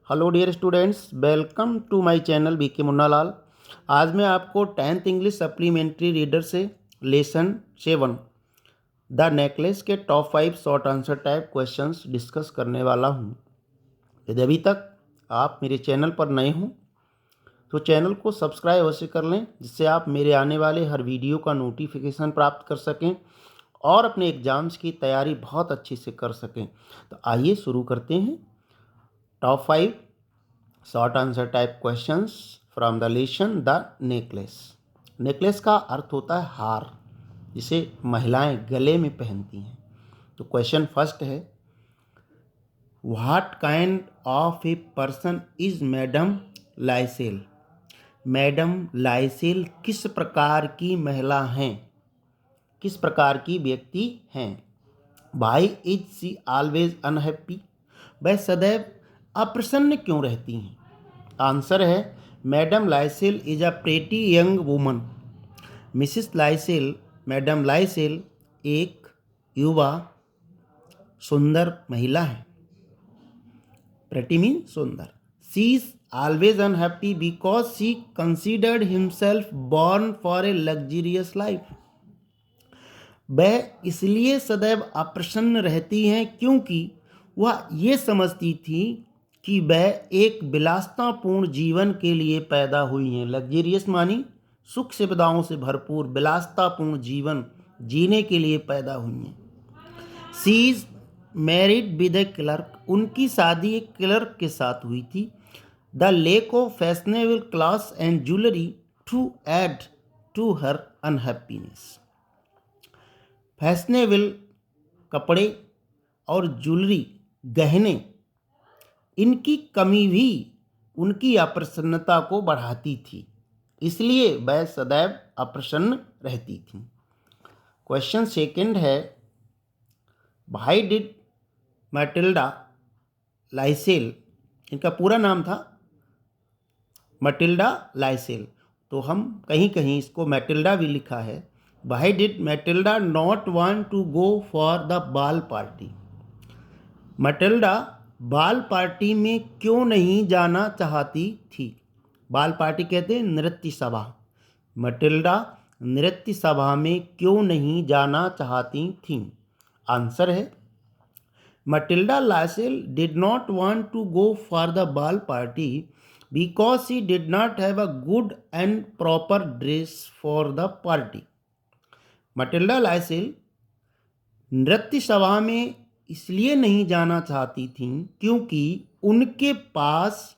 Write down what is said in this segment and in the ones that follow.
Hello dear students, welcome to my channel BK Munnalal. आज मैं आपको 10th इंग्लिश सप्लीमेंट्री रीडर से लेसन 7 द नेकलेस के top 5 short answer type questions discuss करने वाला हूं। यदि अभी तक आप मेरे चैनल पर नए हों तो चैनल को सब्सक्राइब अवश्य कर लें, जिससे आप मेरे आने वाले हर वीडियो का नोटिफिकेशन प्राप्त कर सकें और अपने एग्जाम्स की तैयारी बहुत अच्छी से कर सकें। तो आइए शुरू करते हैं। Top 5 short answer type questions from the lesson the necklace. Necklace का अर्थ होता है हार, जिसे महिलाएं गले में पहनती हैं। तो क्वेश्चन फर्स्ट है, what kind of a person is madam Loisel. Madam Loisel किस प्रकार की महिला हैं, किस प्रकार की व्यक्ति हैं। Why is she always unhappy. वह सदैव अप्रसन्न क्यों रहती हैं। आंसर है, madam Loisel is a pretty young woman. Mrs Loisel, madam Loisel एक युवा सुंदर महिला है। प्रेटी मीन सुंदर। She is always unhappy because she considered himself born for a luxurious life. वह इसलिए सदैव अप्रसन्न रहती हैं क्योंकि वह ये समझती थी कि वह एक विलासतापूर्ण जीवन के लिए पैदा हुई हैं। लग्जरियस मानी सुख सुविधाओं से भरपूर विलासतापूर्ण जीवन जीने के लिए पैदा हुई हैं। She is married with a clerk. उनकी शादी एक क्लर्क के साथ हुई थी। The lack of fashionable clothes and jewellery to add to her unhappiness. Fashionable कपड़े और ज्वेलरी गहने, इनकी कमी भी उनकी अप्रसन्नता को बढ़ाती थी, इसलिए वह सदैव अप्रसन्न रहती थी। क्वेश्चन सेकंड है, व्हाई डिड मैटिल्डा लाइसेल, इनका पूरा नाम था मैटिल्डा लाइसेल, तो हम कहीं कहीं इसको मैटिल्डा भी लिखा है। Why did Matilda not want to go for the ball party. मैटिल्डा बाल पार्टी में क्यों नहीं जाना चाहती थी। बाल पार्टी कहते हैं नृत्य सभा। मैटिल्डा नृत्य सभा में क्यों नहीं जाना चाहती थी। आंसर है, Matilda Loisel did not want to go for the ball party because she did not have a good and proper dress for the party. Matilda Loisel नृत्य सभा में इसलिए नहीं जाना चाहती थीं क्योंकि उनके पास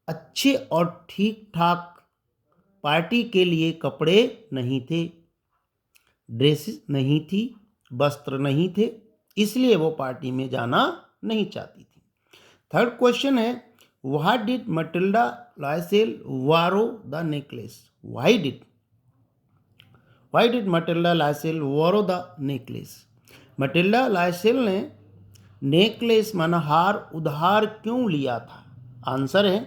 अच्छे और ठीक ठाक पार्टी के लिए कपड़े नहीं थे, ड्रेसेस नहीं थी, वस्त्र नहीं थे, इसलिए वो पार्टी में जाना नहीं चाहती थी। थर्ड क्वेश्चन है, what did Matilda Loisel borrow the necklace. Why did Matilda Laissel borrow the necklace? Matilda Loisel ने नेकलेस माना हार उधार क्यों लिया था। आंसर है,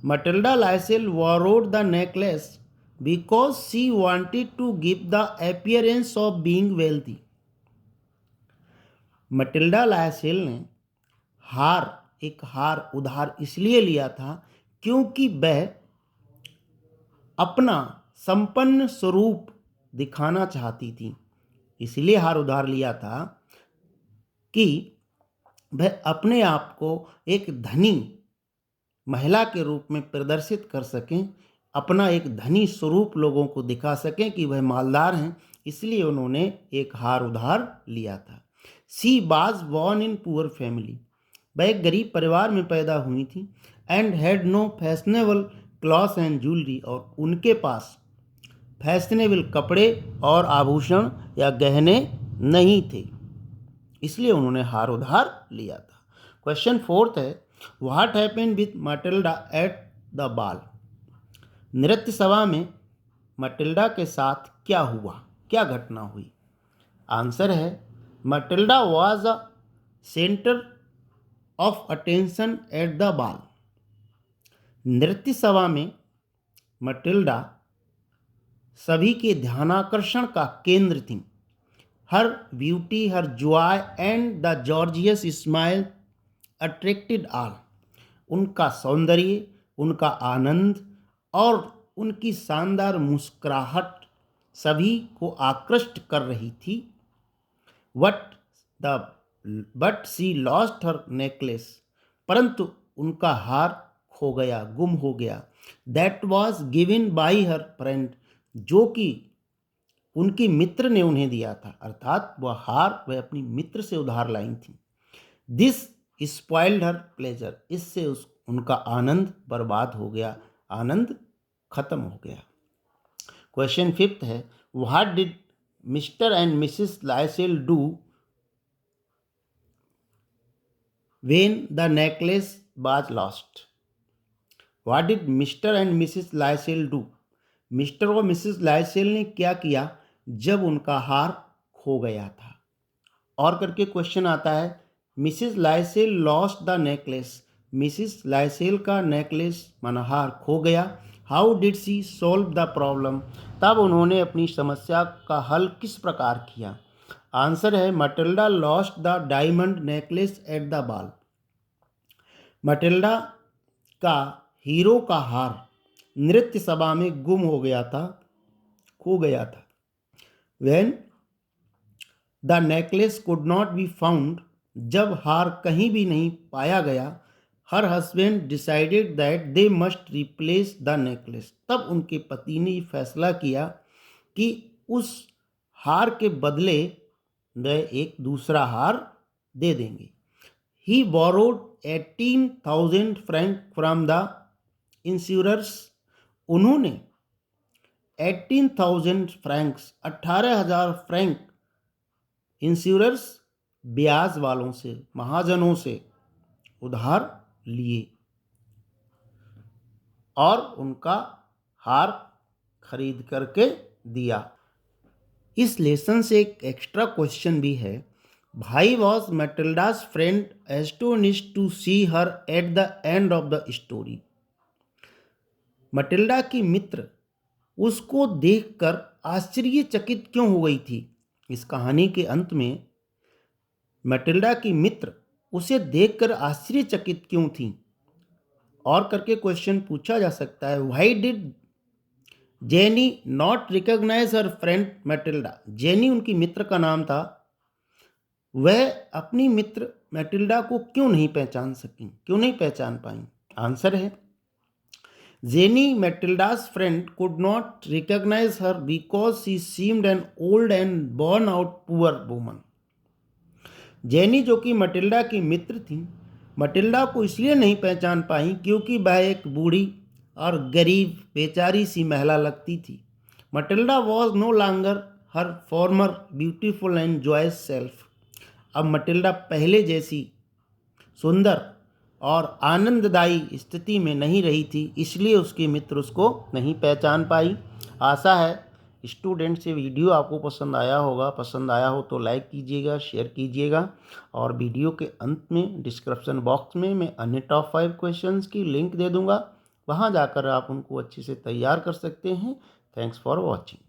Matilda लाइसेल borrowed the necklace because she wanted to give the appearance of being wealthy. Matilda Loisel ने एक हार उधार इसलिए लिया था क्योंकि वह अपना संपन्न स्वरूप दिखाना चाहती थी। इसलिए हार उधार लिया था कि वह अपने आप को एक धनी महिला के रूप में प्रदर्शित कर सकें, अपना एक धनी स्वरूप लोगों को दिखा सकें कि वह मालदार हैं, इसलिए उन्होंने एक हार उधार लिया था। She was born in poor family. वह एक गरीब परिवार में पैदा हुई थी। And had no fashionable clothes and jewellery, और उनके पास फैशनेबल कपड़े और आभूषण या गहने नहीं थे, इसलिए उन्होंने हार उधार लिया था। क्वेश्चन फोर्थ है, what happened with Matilda at the बाल। नृत्य सभा में मैटिल्डा के साथ क्या हुआ, क्या घटना हुई। आंसर है, Matilda was a centre of attention at the बाल। नृत्य सभा में मैटिल्डा सभी के ध्यानाकर्षण का केंद्र थी। Her beauty, her joy and the gorgeous smile attracted all. उनका सौंदर्य, उनका आनंद और उनकी शानदार मुस्कुराहट सभी को आकृष्ट कर रही थी। But she lost her necklace, परंतु उनका हार खो गया, गुम हो गया। That was given by her friend, जो कि उनकी मित्र ने उन्हें दिया था, अर्थात वह हार वह अपनी मित्र से उधार लाई थी। दिस स्पॉइल्ड हर प्लेजर, इससे उनका आनंद बर्बाद हो गया, आनंद खत्म हो गया। क्वेश्चन 5 है, what did Mr and Mrs Loisel do when the necklace was lost? What did Mr and Mrs Loisel do, Mr और मिसेस लाइसेल ने क्या किया जब उनका हार खो गया था? और करके क्वेश्चन आता है, Mrs Loisel lost the necklace, Mrs Loisel का नेकलेस माना हार खो गया। How did she solve the problem, तब उन्होंने अपनी समस्या का हल किस प्रकार किया? आंसर है, Matilda lost the diamond necklace at the ball. Matilda का हीरो का हार नृत्य सभा में गुम हो गया था, खो गया था। When the necklace could not be found, जब हार कहीं भी नहीं पाया गया, her husband decided that they must replace the necklace, तब उनके पति ने फैसला किया कि उस हार के बदले वे एक दूसरा हार दे देंगे। He borrowed 18,000 francs from the insurers, उन्होंने 18,000 फ्रैंक्स 18,000 फ्रैंक इंश्योरर्स ब्याज वालों से, महाजनों से उधार लिए और उनका हार खरीद करके दिया। इस लेसन से एक एक्स्ट्रा क्वेश्चन भी है, भाई was Mathilde's friend astonished to see her at the end of the story, Mathilde की मित्र उसको देखकर आश्चर्यचकित क्यों हो गई थी? इस कहानी के अंत में मैटिल्डा की मित्र उसे देखकर आश्चर्यचकित क्यों थी? और करके क्वेश्चन पूछा जा सकता है, why did Jeanne not recognise her friend Matilda, Jeanne उनकी मित्र का नाम था, वह अपनी मित्र मैटिल्डा को क्यों नहीं पहचान सकी, क्यों नहीं पहचान पाई? आंसर है, Jenny, Matilda's friend, could not recognize her because she seemed an old and worn out poor woman. Jenny जो कि मटिल्डा की मित्र थी, मटिल्डा को इसलिए नहीं पहचान पाई क्योंकि वह एक बूढ़ी और गरीब बेचारी सी महिला लगती थी। Matilda was no longer her former beautiful and joyous self, अब मटिल्डा पहले जैसी सुंदर और आनंददायी स्थिति में नहीं रही थी, इसलिए उसके मित्र उसको नहीं पहचान पाई। आशा है स्टूडेंट से वीडियो आपको पसंद आया होगा, पसंद आया हो तो लाइक कीजिएगा, शेयर कीजिएगा और वीडियो के अंत में डिस्क्रिप्शन बॉक्स में मैं अन्य टॉप 5 क्वेश्चंस की लिंक दे दूंगा, वहां जाकर आप उनको अच्छे से तैयार कर सकते हैं। Thanks for watching.